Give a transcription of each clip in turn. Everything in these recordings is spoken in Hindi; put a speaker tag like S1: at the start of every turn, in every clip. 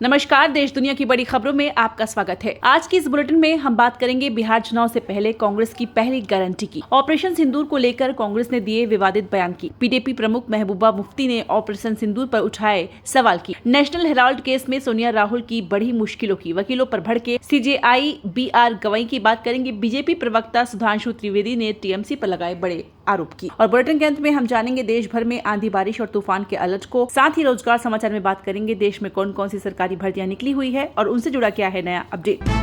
S1: नमस्कार, देश दुनिया की बड़ी खबरों में आपका स्वागत है। आज की इस बुलेटिन में हम बात करेंगे बिहार चुनाव से पहले कांग्रेस की पहली गारंटी की। ऑपरेशन सिंदूर को लेकर कांग्रेस ने दिए विवादित बयान की। पीडीपी प्रमुख महबूबा मुफ्ती ने ऑपरेशन सिंदूर पर उठाए सवाल की। नेशनल हेराल्ड केस में सोनिया राहुल की बड़ी मुश्किलों की, वकीलों पर भड़के सीजेआई बीआर गवाई की बात करेंगे। बीजेपी प्रवक्ता सुधांशु त्रिवेदी ने टीएमसी पर लगाए बड़े आरोप की। और बुलेटिन के अंत में हम जानेंगे देश भर में आंधी बारिश और तूफान के अलर्ट को। साथ ही रोजगार समाचार में बात करेंगे देश में कौन कौन सी सरकारी भर्तियां निकली हुई है और उनसे जुड़ा क्या है नया अपडेट।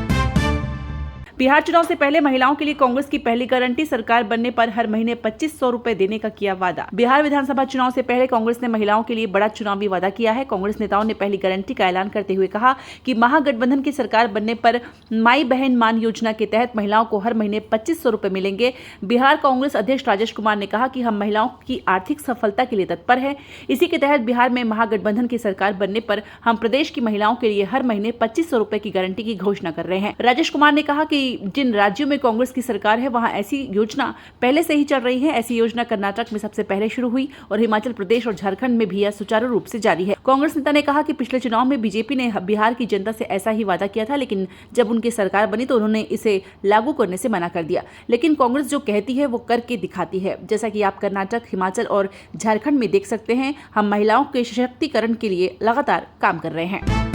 S1: बिहार चुनाव से पहले महिलाओं के लिए कांग्रेस की पहली गारंटी, सरकार बनने पर हर महीने 2500 रुपए देने का किया वादा। बिहार विधानसभा चुनाव से पहले कांग्रेस ने महिलाओं के लिए बड़ा चुनावी वादा किया है। कांग्रेस नेताओं ने पहली गारंटी का ऐलान करते हुए कहा कि महागठबंधन की सरकार बनने पर माई बहन मान योजना के तहत महिलाओं को हर महीने 2500 रुपए मिलेंगे। बिहार कांग्रेस अध्यक्ष राजेश कुमार ने कहा कि हम महिलाओं की आर्थिक सफलता के लिए तत्पर है। इसी के तहत बिहार में महागठबंधन की सरकार बनने पर हम प्रदेश की महिलाओं के लिए हर महीने 2500 रुपए की गारंटी की घोषणा कर रहे हैं। राजेश कुमार ने कहा कि जिन राज्यों में कांग्रेस की सरकार है वहां ऐसी योजना पहले से ही चल रही है। ऐसी योजना कर्नाटक में सबसे पहले शुरू हुई और हिमाचल प्रदेश और झारखंड में भी यह सुचारू रूप से जारी है। कांग्रेस नेता ने कहा कि पिछले चुनाव में बीजेपी ने बिहार की जनता से ऐसा ही वादा किया था, लेकिन जब उनकी सरकार बनी तो उन्होंने इसे लागू करने से मना कर दिया। लेकिन कांग्रेस जो कहती है वो करके दिखाती है। जैसा कि आप कर्नाटक, हिमाचल और झारखंड में देख सकते हैं, हम महिलाओं के सशक्तिकरण के लिए लगातार काम कर रहे हैं।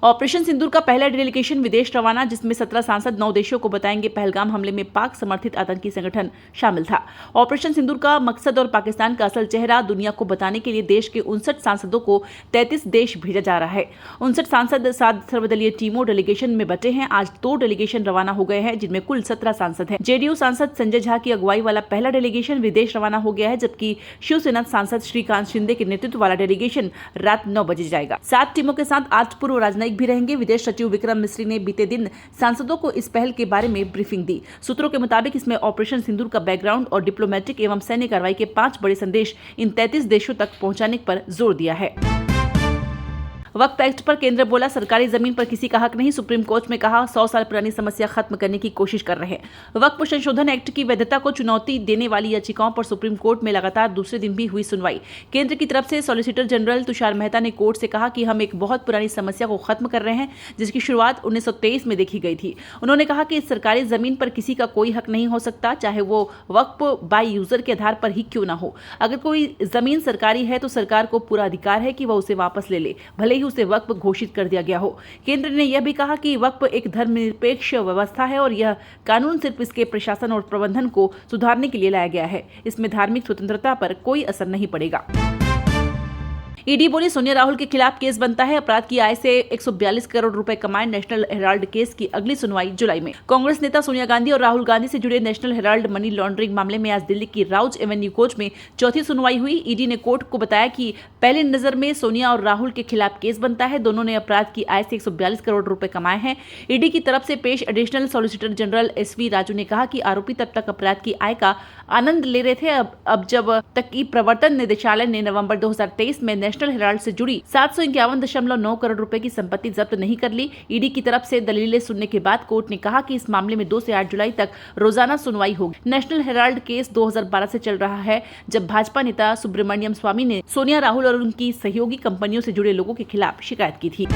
S1: ऑपरेशन सिंदूर का पहला डेलीगेशन विदेश रवाना, जिसमें 17 सांसद 9 देशों को बताएंगे। पहलगाम हमले में पाक समर्थित आतंकी संगठन शामिल था। ऑपरेशन सिंदूर का मकसद और पाकिस्तान का असल चेहरा दुनिया को बताने के लिए देश के 59 सांसदों को 33 देश भेजा जा रहा है। 59 सांसद 7 सर्वदलीय टीमों डेलीगेशन में बटे हैं। आज 2 डेलीगेशन रवाना हो गए हैं, जिनमें कुल 17 सांसद हैं। जेडीयू सांसद संजय झा की अगुवाई वाला पहला डेलीगेशन विदेश रवाना हो गया है, जबकि शिवसेना सांसद श्रीकांत शिंदे के नेतृत्व वाला डेलीगेशन रात 9 बजे जाएगा। 7 टीमों के साथ 8 पूर्व राजनयिक भी रहेंगे। विदेश सचिव विक्रम मिस्री ने बीते दिन सांसदों को इस पहल के बारे में ब्रीफिंग दी। सूत्रों के मुताबिक इसमें ऑपरेशन सिंदूर का बैकग्राउंड और डिप्लोमेटिक एवं सैन्य कार्रवाई के 5 बड़े संदेश इन 33 देशों तक पहुंचाने पर जोर दिया है। वक्फ एक्ट पर केंद्र बोला, सरकारी जमीन पर किसी का हक नहीं। सुप्रीम कोर्ट में कहा 100 साल पुरानी समस्या खत्म करने की कोशिश कर रहे हैं। वक्फ संशोधन एक्ट की वैधता को चुनौती देने वाली याचिकाओं पर सुप्रीम कोर्ट में लगातार दूसरे दिन भी हुई सुनवाई। केंद्र की तरफ से सॉलिसिटर जनरल तुषार मेहता ने कोर्ट से कहा कि हम एक बहुत पुरानी समस्या को खत्म कर रहे हैं, जिसकी शुरुआत 1923 में देखी गई थी। उन्होंने कहा कि सरकारी जमीन पर किसी का कोई हक नहीं हो सकता, चाहे वो वक्फ बाय यूजर के आधार पर ही क्यों ना हो। अगर कोई जमीन सरकारी है तो सरकार को पूरा अधिकार है कि वह उसे वापस ले ले, भले ही उसे वक्फ घोषित कर दिया गया हो। केंद्र ने यह भी कहा कि वक्फ एक धर्मनिरपेक्ष व्यवस्था है और यह कानून सिर्फ इसके प्रशासन और प्रबंधन को सुधारने के लिए लाया गया है। इसमें धार्मिक स्वतंत्रता पर कोई असर नहीं पड़ेगा। ईडी बोली, सोनिया राहुल के खिलाफ केस बनता है। अपराध की आय से 142 करोड़ रुपए कमाए। नेशनल हेराल्ड केस की अगली सुनवाई जुलाई में। कांग्रेस नेता सोनिया गांधी और राहुल गांधी से जुड़े नेशनल हेराल्ड मनी लॉन्ड्रिंग मामले में आज दिल्ली की राउज एवेन्यू कोर्ट में चौथी सुनवाई हुई। ईडी ने कोर्ट को बताया कि पहली नजर में सोनिया और राहुल के खिलाफ केस बनता है। दोनों ने अपराध की आय से 142 करोड़ रुपए कमाए हैं। ईडी की तरफ से पेश additional solicitor general S V Raju ने कहा कि आरोपी तब तक अपराध की आय का आनंद ले रहे थे, अब जब तक कि प्रवर्तन निदेशालय ने नवंबर 2023 में नेशनल हेराल्ड से जुड़ी 751.9 करोड़ रुपए की संपत्ति जब्त नहीं कर ली। ईडी की तरफ से दलीलें सुनने के बाद कोर्ट ने कहा कि इस मामले में 2 से 8 जुलाई तक रोजाना सुनवाई होगी। नेशनल हेराल्ड केस 2012 से चल रहा है, जब भाजपा नेता सुब्रमण्यम स्वामी ने सोनिया राहुल और उनकी सहयोगी कंपनियों से जुड़े लोगों के खिलाफ शिकायत की थी।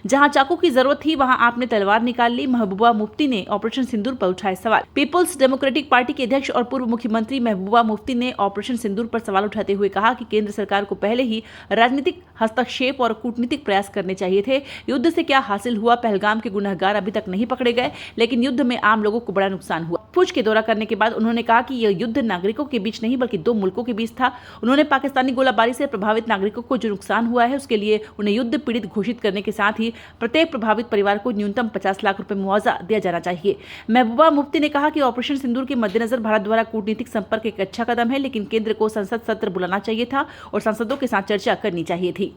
S1: जहां चाकू की जरूरत थी वहां आपने तलवार निकाल ली। महबूबा मुफ्ती ने ऑपरेशन सिंदूर पर उठाए सवाल। पीपुल्स डेमोक्रेटिक पार्टी के अध्यक्ष और पूर्व मुख्यमंत्री महबूबा मुफ्ती ने ऑपरेशन सिंदूर पर सवाल उठाते हुए कहा कि केंद्र सरकार को पहले ही राजनीतिक हस्तक्षेप और कूटनीतिक प्रयास करने चाहिए थे। युद्ध से क्या हासिल हुआ? पहलगाम के गुनहगार अभी तक नहीं पकड़े गए, लेकिन युद्ध में आम लोगों को बड़ा नुकसान हुआ। पूंछ के दौरा करने के बाद उन्होंने कहा कि यह युद्ध नागरिकों के बीच नहीं बल्कि 2 मुल्कों के बीच था। उन्होंने पाकिस्तानी गोलाबारी से प्रभावित नागरिकों को जो नुकसान हुआ है उसके लिए उन्हें युद्ध पीड़ित घोषित करने के साथ ही प्रत्येक प्रभावित परिवार को न्यूनतम 50 लाख रुपए मुआवजा दिया जाना चाहिए। महबूबा मुफ्ती ने कहा कि ऑपरेशन सिंदूर के मद्देनजर भारत द्वारा कूटनीतिक संपर्क एक अच्छा कदम है, लेकिन केंद्र को संसद सत्र बुलाना चाहिए था और सांसदों के साथ चर्चा करनी चाहिए थी।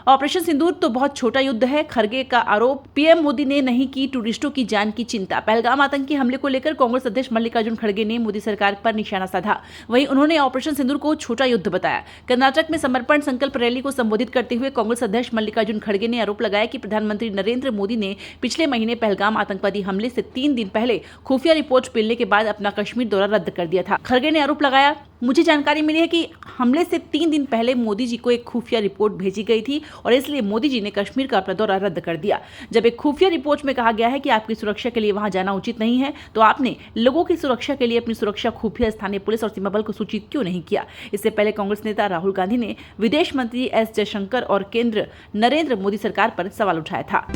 S1: ऑपरेशन सिंदूर तो बहुत छोटा युद्ध है, खरगे का आरोप। पीएम मोदी ने नहीं की टूरिस्टों की जान की चिंता। पहलगाम आतंकी हमले को लेकर कांग्रेस अध्यक्ष मल्लिकार्जुन खड़गे ने मोदी सरकार पर निशाना साधा। वहीं उन्होंने ऑपरेशन सिंदूर को छोटा युद्ध बताया। कर्नाटक में समर्पण संकल्प रैली को संबोधित करते हुए कांग्रेस अध्यक्ष मल्लिकार्जुन खड़गे ने आरोप लगाया कि प्रधानमंत्री नरेंद्र मोदी ने पिछले महीने पहलगाम आतंकवादी हमले से 3 दिन पहले खुफिया रिपोर्ट मिलने के बाद अपना कश्मीर दौरा रद्द कर दिया था। खड़गे ने आरोप लगाया मुझे जानकारी मिली है कि हमले से 3 दिन पहले मोदी जी को एक खुफिया रिपोर्ट भेजी गई थी और इसलिए मोदी जी ने कश्मीर का अपना दौरा रद्द कर दिया। जब एक खुफिया रिपोर्ट में कहा गया है कि आपकी सुरक्षा के लिए वहां जाना उचित नहीं है, तो आपने लोगों की सुरक्षा के लिए अपनी सुरक्षा खुफिया स्थानीय पुलिस और सीमा बल को सूचित क्यों नहीं किया? इससे पहले कांग्रेस नेता राहुल गांधी ने विदेश मंत्री एस जयशंकर और केंद्र नरेंद्र मोदी सरकार पर सवाल उठाया था।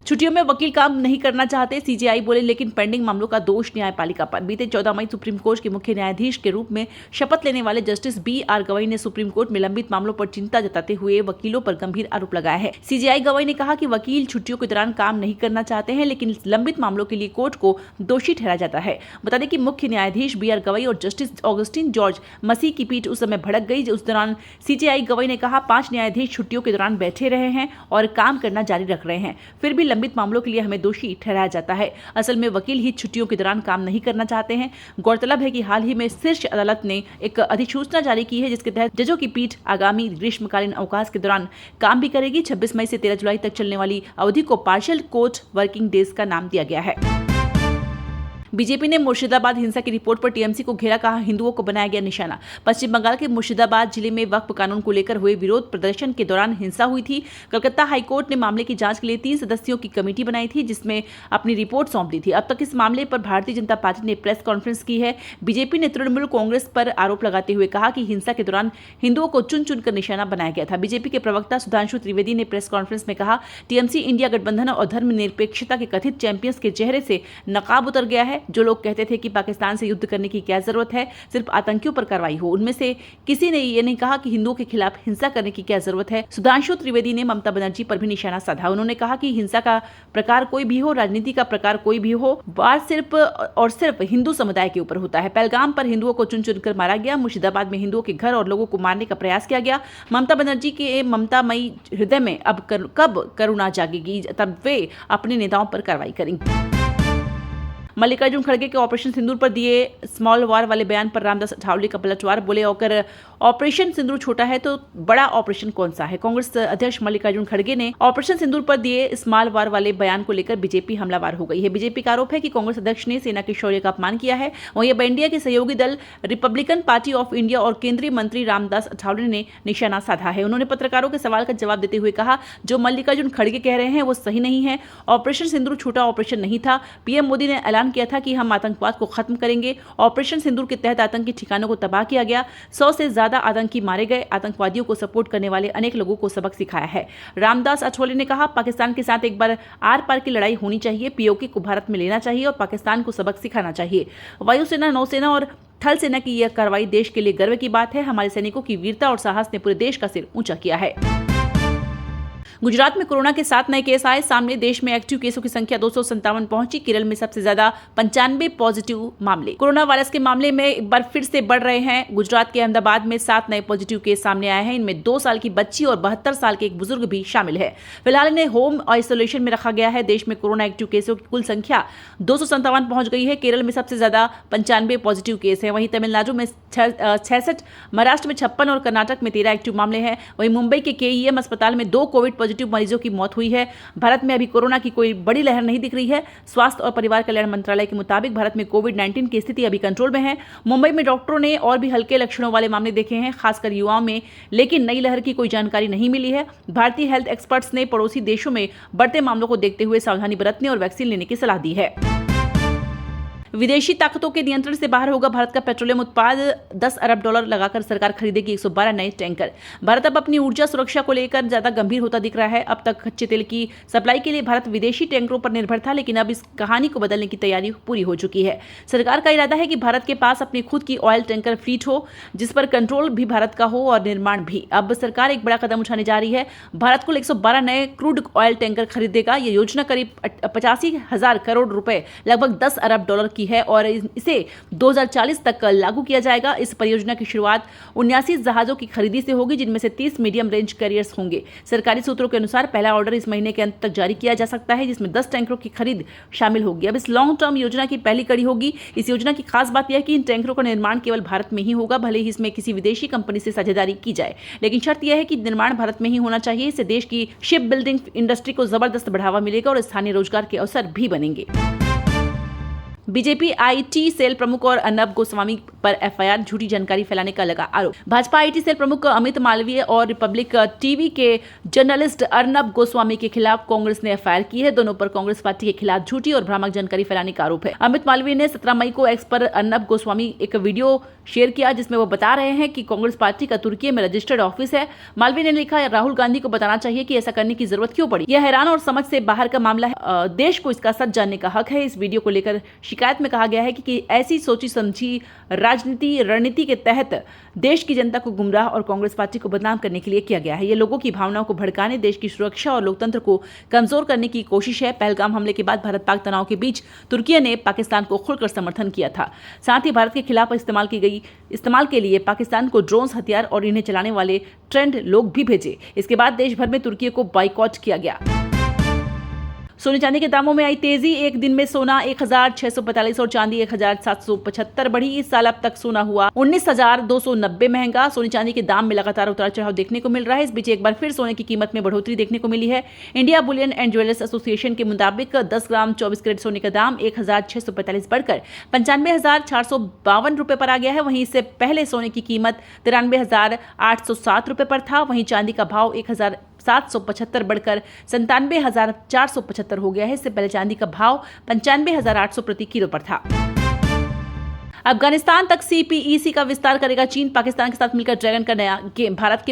S1: छुट्टियों में वकील काम नहीं करना चाहते, सीजेआई बोले, लेकिन पेंडिंग मामलों का दोष न्यायपालिका पर। बीते 14 मई सुप्रीम कोर्ट के मुख्य न्यायाधीश के रूप में शपथ लेने वाले जस्टिस बी.आर. गवई ने सुप्रीम कोर्ट में लंबित मामलों पर चिंता जताते हुए वकीलों पर गंभीर आरोप लगाया है। सीजेआई गवई ने कहा कि वकील छुट्टियों के दौरान काम नहीं करना चाहते हैं, लेकिन लंबित मामलों के लिए कोर्ट को दोषी ठहराया जाता है। बता दें कि मुख्य न्यायाधीश बी.आर. गवई और जस्टिस ऑगस्टिन जॉर्ज मसीह की पीठ उस समय भड़क गई। उस दौरान सीजेआई गवई ने कहा 5 न्यायाधीश छुट्टियों के दौरान बैठे रहे हैं और काम करना जारी रख रहे हैं, फिर भी लंबित मामलों के लिए हमें दोषी ठहराया जाता है। असल में वकील ही छुट्टियों के दौरान काम नहीं करना चाहते हैं। गौरतलब है कि हाल ही में शीर्ष अदालत ने एक अधिसूचना जारी की है, जिसके तहत जजों की पीठ आगामी ग्रीष्मकालीन अवकाश के दौरान काम भी करेगी। 26 मई से 13 जुलाई तक चलने वाली अवधि को पार्शियल कोर्ट वर्किंग डेज का नाम दिया गया है। बीजेपी ने मुर्शिदाबाद हिंसा की रिपोर्ट पर टीएमसी को घेरा, कहा हिंदुओं को बनाया गया निशाना। पश्चिम बंगाल के मुर्शिदाबाद जिले में वक्फ कानून को लेकर हुए विरोध प्रदर्शन के दौरान हिंसा हुई थी। कलकत्ता हाईकोर्ट ने मामले की जांच के लिए 3 सदस्यों की कमेटी बनाई थी, जिसमें अपनी रिपोर्ट सौंप दी थी। अब तक इस मामले पर भारतीय जनता पार्टी ने प्रेस कॉन्फ्रेंस की है। बीजेपी ने तृणमूल कांग्रेस पर आरोप लगाते हुए कहा कि हिंसा के दौरान हिंदुओं को चुन चुनकर निशाना बनाया गया था। बीजेपी के प्रवक्ता सुधांशु त्रिवेदी ने प्रेस कॉन्फ्रेंस में कहा, टीएमसी इंडिया गठबंधन और धर्मनिरपेक्षता के कथित चैंपियंस के चेहरे से नकाब उतर गया है। जो लोग कहते थे कि पाकिस्तान से युद्ध करने की क्या जरूरत है, सिर्फ आतंकियों पर कार्रवाई हो, उनमें से किसी ने ये नहीं कहा कि हिंदुओं के खिलाफ हिंसा करने की क्या जरूरत है। सुधांशु त्रिवेदी ने ममता बनर्जी पर भी निशाना साधा। उन्होंने कहा कि हिंसा का प्रकार कोई भी हो, राजनीति का प्रकार कोई भी हो, वार सिर्फ और सिर्फ हिंदू समुदाय के ऊपर होता है। पहलगाम पर हिंदुओं को चुन चुनकर मारा गया। मुर्शिदाबाद में हिंदुओं के घर और लोगों को मारने का प्रयास किया गया। ममता बनर्जी के ममतामयी हृदय में अब कब करुणा जागेगी, तब वे अपने नेताओं पर कार्रवाई करेंगे। मल्लिकार्जुन खड़गे के ऑपरेशन सिंदूर पर दिए स्मॉल वार वाले बयान पर रामदास अठावले का पलटवार। बोले, अगर ऑपरेशन सिंदूर छोटा है तो बड़ा ऑपरेशन कौन सा है? कांग्रेस अध्यक्ष मल्लिकार्जुन खड़गे ने ऑपरेशन सिंदूर पर दिए स्मॉल वार वाले बयान को लेकर बीजेपी हमलावार हो गई है। बीजेपी का आरोप है कि कांग्रेस अध्यक्ष ने सेना के शौर्य का अपमान किया है। वहीं अब इंडिया के सहयोगी दल रिपब्लिकन पार्टी ऑफ इंडिया और केंद्रीय मंत्री रामदास अठावले ने निशाना साधा है। उन्होंने पत्रकारों के सवाल का जवाब देते हुए कहा, जो मल्लिकार्जुन खड़गे कह रहे हैं वो सही नहीं है। ऑपरेशन सिंदूर छोटा ऑपरेशन नहीं था। पीएम मोदी ने ऐलान किया था कि हम आतंकवाद को खत्म करेंगे। ऑपरेशन सिंदूर के तहत आतंकी ठिकानों को तबाह किया गया। 100 से ज्यादा आतंकी मारे गए। आतंकवादियों को सपोर्ट करने वाले अनेक लोगों को सबक सिखाया है। रामदास अठावले ने कहा, पाकिस्तान के साथ एक बार आर पार की लड़ाई होनी चाहिए। पीओके को भारत में लेना चाहिए और पाकिस्तान को सबक सिखाना चाहिए। वायुसेना, नौसेना और थल सेना की यह कार्रवाई देश के लिए गर्व की बात है। हमारे सैनिकों की वीरता और साहस ने पूरे देश का सिर ऊंचा किया है। गुजरात में कोरोना के 7 नए केस आए सामने। देश में एक्टिव केसों की संख्या 257 पहुंची। केरल में सबसे ज्यादा 95 पॉजिटिव मामले। कोरोना वायरस के मामले में एक बार फिर से बढ़ रहे हैं। गुजरात के अहमदाबाद में 7 नए पॉजिटिव केस सामने आए हैं। इनमें 2 साल की बच्ची और 72 साल के एक बुजुर्ग भी शामिल है। फिलहाल इन्हें होम आइसोलेशन में रखा गया है। देश में कोरोना एक्टिव केसों की कुल संख्या 257 पहुंच गई है। केरल में सबसे ज्यादा 95 पॉजिटिव केस है। वहीं तमिलनाडु में 66, महाराष्ट्र में 56 और कर्नाटक में 13 एक्टिव मामले हैं। वहीं मुंबई के केईएम अस्पताल में 2 कोविड पॉजिटिव मरीजों की मौत हुई है। भारत में अभी कोरोना की कोई बड़ी लहर नहीं दिख रही है। स्वास्थ्य और परिवार कल्याण मंत्रालय के मुताबिक भारत में कोविड-19 की स्थिति अभी कंट्रोल में है। मुंबई में डॉक्टरों ने और भी हल्के लक्षणों वाले मामले देखे हैं, खासकर युवाओं में, लेकिन नई लहर की कोई जानकारी नहीं मिली है। भारतीय हेल्थ एक्सपर्ट्स ने पड़ोसी देशों में बढ़ते मामलों को देखते हुए सावधानी बरतने और वैक्सीन लेने की सलाह दी है। विदेशी ताकतों के नियंत्रण से बाहर होगा भारत का पेट्रोलियम उत्पाद। $10 अरब लगाकर सरकार खरीदेगी 112 नए टैंकर। भारत अब अपनी ऊर्जा सुरक्षा को लेकर ज्यादा गंभीर होता दिख रहा है। अब तक कच्चे तेल की सप्लाई के लिए भारत विदेशी टैंकरों पर निर्भर था, लेकिन अब इस कहानी को बदलने की तैयारी पूरी हो चुकी है। सरकार का इरादा है कि भारत के पास अपनी खुद की ऑयल टैंकर फ्लीट हो, जिस पर कंट्रोल भी भारत का हो और निर्माण भी। अब सरकार एक बड़ा कदम उठाने जा रही है। भारत कुल 112 नए क्रूड ऑयल टैंकर खरीदेगा। यह योजना करीब 85,000 करोड़ रुपए, लगभग $10 अरब की है और इसे 2040 तक लागू किया जाएगा। इस परियोजना की शुरुआत 79 जहाजों की खरीदी से होगी, जिनमें से 30 मीडियम रेंज कैरियर्स होंगे। सरकारी सूत्रों के अनुसार पहला ऑर्डर इस महीने के अंत तक जारी किया जा सकता है, जिसमें 10 टैंकरों की खरीद शामिल होगी। अब इस लॉन्ग टर्म योजना की पहली कड़ी होगी। इस योजना की खास बात यह है कि इन टैंकरों का निर्माण केवल भारत में ही होगा, भले ही इसमें किसी विदेशी कंपनी से साझेदारी की जाए, लेकिन शर्त यह है कि निर्माण भारत में ही होना चाहिए। इससे देश की शिप बिल्डिंग इंडस्ट्री को जबरदस्त बढ़ावा मिलेगा और स्थानीय रोजगार के अवसर भी बनेंगे। बीजेपी आईटी सेल प्रमुख और अर्नब गोस्वामी पर एफआईआर, झूठी जानकारी फैलाने का लगा आरोप। भाजपा आईटी सेल प्रमुख अमित मालवीय और रिपब्लिक टीवी के जर्नलिस्ट अर्नब गोस्वामी के खिलाफ कांग्रेस ने एफआईआर की है। दोनों पर कांग्रेस पार्टी के खिलाफ झूठी और भ्रामक जानकारी फैलाने का आरोप है। अमित मालवीय ने 17 मई को एक्स पर अर्नब गोस्वामी एक वीडियो शेयर किया जिसमें वो बता रहे हैं कि कांग्रेस पार्टी का तुर्की में रजिस्टर्ड ऑफिस है। मालवीय ने लिखा, राहुल गांधी को बताना चाहिए कि ऐसा करने की जरूरत क्यों पड़ी। यह हैरान और समझ से बाहर का मामला है। देश को इसका सच जानने का हक है। इस वीडियो को लेकर शिकायत में कहा गया है कि ऐसी सोची समझी रणनीति के तहत देश की जनता को गुमराह और कांग्रेस पार्टी को बदनाम करने के लिए किया गया है। ये लोगों की भावनाओं को भड़काने, देश की सुरक्षा और लोकतंत्र को कमजोर करने की कोशिश है। पहलगाम हमले के बाद भारत पाक तनाव के बीच तुर्की ने पाकिस्तान को खुलकर समर्थन किया था। साथ ही भारत के खिलाफ इस्तेमाल के लिए पाकिस्तान को ड्रोन्स, हथियार और इन्हें चलाने वाले ट्रेंड लोग भी भेजे। इसके बाद देश भर में तुर्की को बाइकआउट किया गया। सोने चांदी के दामों में आई तेजी। एक दिन में सोना 1645 और चांदी 1775 बढ़ी। इस साल अब तक सोना हुआ 19,290 महंगा। सोने चांदी के दाम में लगातार उतार चढ़ाव देखने को मिल रहा है। इस बीच एक बार फिर सोने की कीमत में बढ़ोतरी देखने को मिली है। India Boolean and jewellers association के मुताबिक 10 ग्राम 24 कैरेट सोने का दाम 1645 बढ़कर 95,452 रुपए पर आ गया है। वहीं इससे पहले सोने की कीमत 93,807 रुपए पर था। वहीं चांदी का भाव 1,775 बढ़कर 97,475 हो गया है। इससे पहले चांदी का भाव 95,800 प्रति किलो पर था। अफगानिस्तान तक सीपीईसी का विस्तार करेगा चीन। पाकिस्तान के साथ मिलकर ड्रैगन का नया गेम। भारत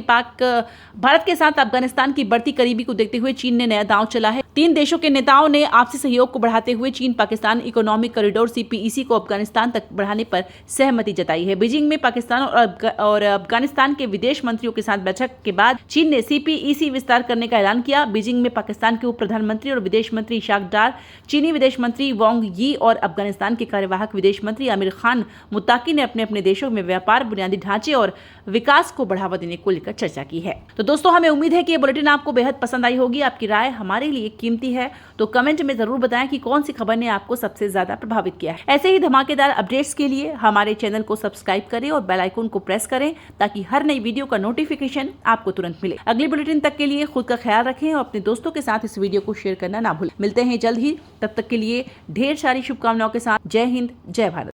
S1: के साथ अफगानिस्तान की बढ़ती करीबी को देखते हुए चीन ने नया दांव चला है। 3 देशों के नेताओं ने आपसी सहयोग को बढ़ाते हुए चीन पाकिस्तान इकोनॉमिक कॉरिडोर सीपीईसी को अफगानिस्तान तक बढ़ाने पर सहमति जताई है। बीजिंग में पाकिस्तान और अफगानिस्तान के विदेश मंत्रियों के साथ बैठक के बाद चीन ने सीपीईसी विस्तार करने का ऐलान किया। बीजिंग में पाकिस्तान के उप प्रधानमंत्री और विदेश मंत्री इशाक डार, चीनी विदेश मंत्री वांग यी और अफगानिस्तान के कार्यवाहक विदेश मंत्री आमिर खान मुत्ताकी ने अपने अपने देशों में व्यापार, बुनियादी ढांचे और विकास को बढ़ावा देने को लेकर चर्चा की है। तो दोस्तों, हमें उम्मीद है कि ये बुलेटिन आपको बेहद पसंद आई होगी। आपकी राय हमारे लिए कीमती है, तो कमेंट में जरूर बताएं कि कौन सी खबर ने आपको सबसे ज्यादा प्रभावित किया है। ऐसे ही धमाकेदार अपडेट्स के लिए हमारे चैनल को सब्सक्राइब करें और बेल आइकन को प्रेस करें ताकि हर नई वीडियो का नोटिफिकेशन आपको तुरंत मिले। अगली बुलेटिन तक के लिए खुद का ख्याल रखें और अपने दोस्तों के साथ इस वीडियो को शेयर करना ना भूलें। मिलते हैं जल्द ही, तब तक के लिए ढेर सारी शुभकामनाओं के साथ। जय हिंद, जय भारत।